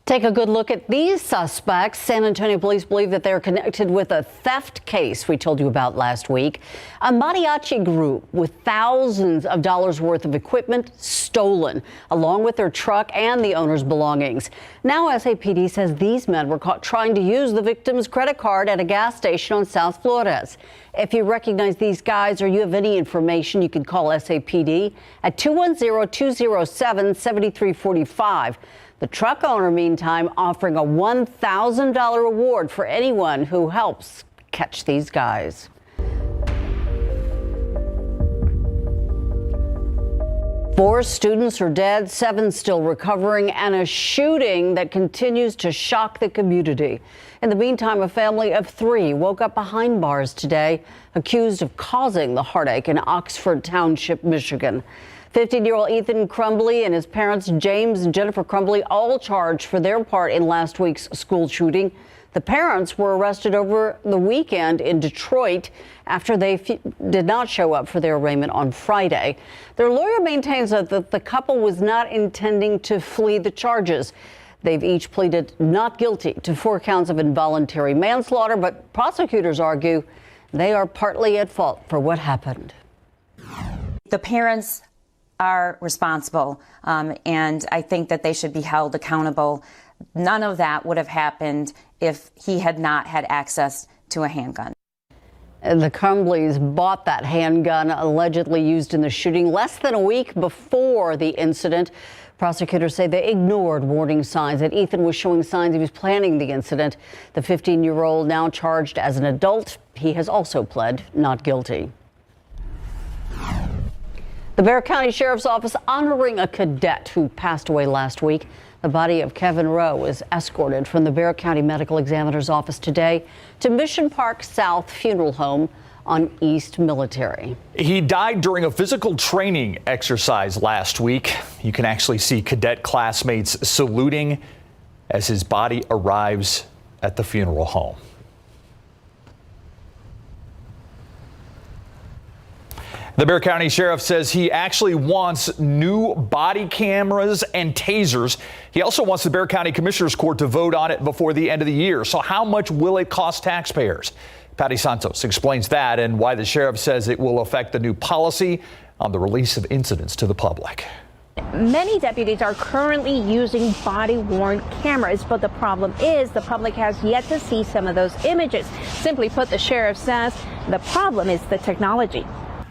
Take a good look at these suspects. San Antonio police believe that they're connected with a theft case we told you about last week. A mariachi group with thousands of dollars worth of equipment stolen, along with their truck and the owner's belongings. Now SAPD says these men were caught trying to use the victim's credit card at a gas station on South Flores. If you recognize these guys or you have any information, you can call SAPD at 210-207-7345. The truck owner, meantime, offering a $1,000 reward for anyone who helps catch these guys. Four students are dead, 7 still recovering, and a shooting that continues to shock the community. In the meantime, a family of 3 woke up behind bars today, accused of causing the heartache in Oxford Township, Michigan. 15-year-old Ethan Crumbly and his parents, James and Jennifer Crumbly, all charged for their part in last week's school shooting. The parents were arrested over the weekend in Detroit after they did not show up for their arraignment on Friday. Their lawyer maintains that the couple was not intending to flee the charges. They've each pleaded not guilty to 4 counts of involuntary manslaughter, but prosecutors argue they are partly at fault for what happened. The parents are responsible, and I think that they should be held accountable. None of that would have happened if he had not had access to a handgun. The Crumbleys bought that handgun allegedly used in the shooting less than a week before the incident. Prosecutors say they ignored warning signs that Ethan was showing signs he was planning the incident. The 15-year-old now charged as an adult. He has also pled not guilty. The Bexar County Sheriff's Office honoring a cadet who passed away last week. The body of Kevin Rowe was escorted from the Bexar County Medical Examiner's Office today to Mission Park South Funeral Home on East Military. He died during a physical training exercise last week. You can actually see cadet classmates saluting as his body arrives at the funeral home. The Bexar County Sheriff says he actually wants new body cameras and tasers. He also wants the Bexar County Commissioners Court to vote on it before the end of the year. So how much will it cost taxpayers? Patty Santos explains that and why the sheriff says it will affect the new policy on the release of incidents to the public. Many deputies are currently using body-worn cameras, but the problem is the public has yet to see some of those images. Simply put, the sheriff says the problem is the technology.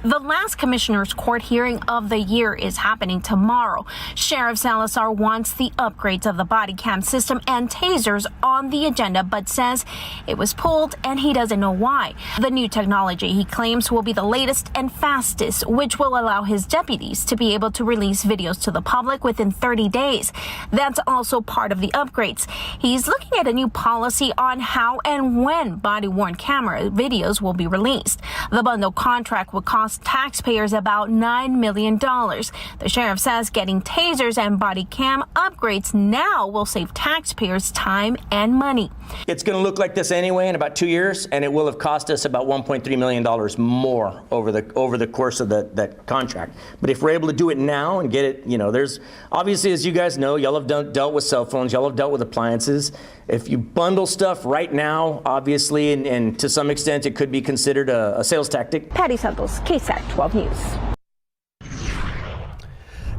The last Commissioner's Court hearing of the year is happening tomorrow. Sheriff Salazar wants the upgrades of the body cam system and tasers on the agenda, but says it was pulled and he doesn't know why. The new technology, he claims, will be the latest and fastest, which will allow his deputies to be able to release videos to the public within 30 days. That's also part of the upgrades. He's looking at a new policy on how and when body-worn camera videos will be released. The bundle contract would cost taxpayers about $9 million. The sheriff says getting tasers and body cam upgrades now will save taxpayers time and money. It's going to look like this anyway in about 2 years, and it will have cost us about $1.3 million more over the course of that contract. But if we're able to do it now and get it, there's obviously, as you guys know, y'all have dealt with cell phones, y'all have dealt with appliances. If you bundle stuff right now, obviously, and to some extent, it could be considered a sales tactic. Patty Santos, KSAT 12 News.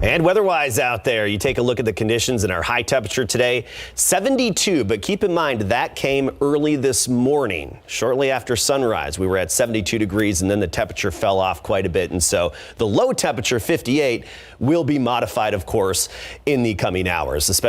And weather-wise out there, you take a look at the conditions in our high temperature today, 72, but keep in mind that came early this morning. Shortly after sunrise, we were at 72 degrees and then the temperature fell off quite a bit. And so the low temperature, 58, will be modified, of course, in the coming hours, especially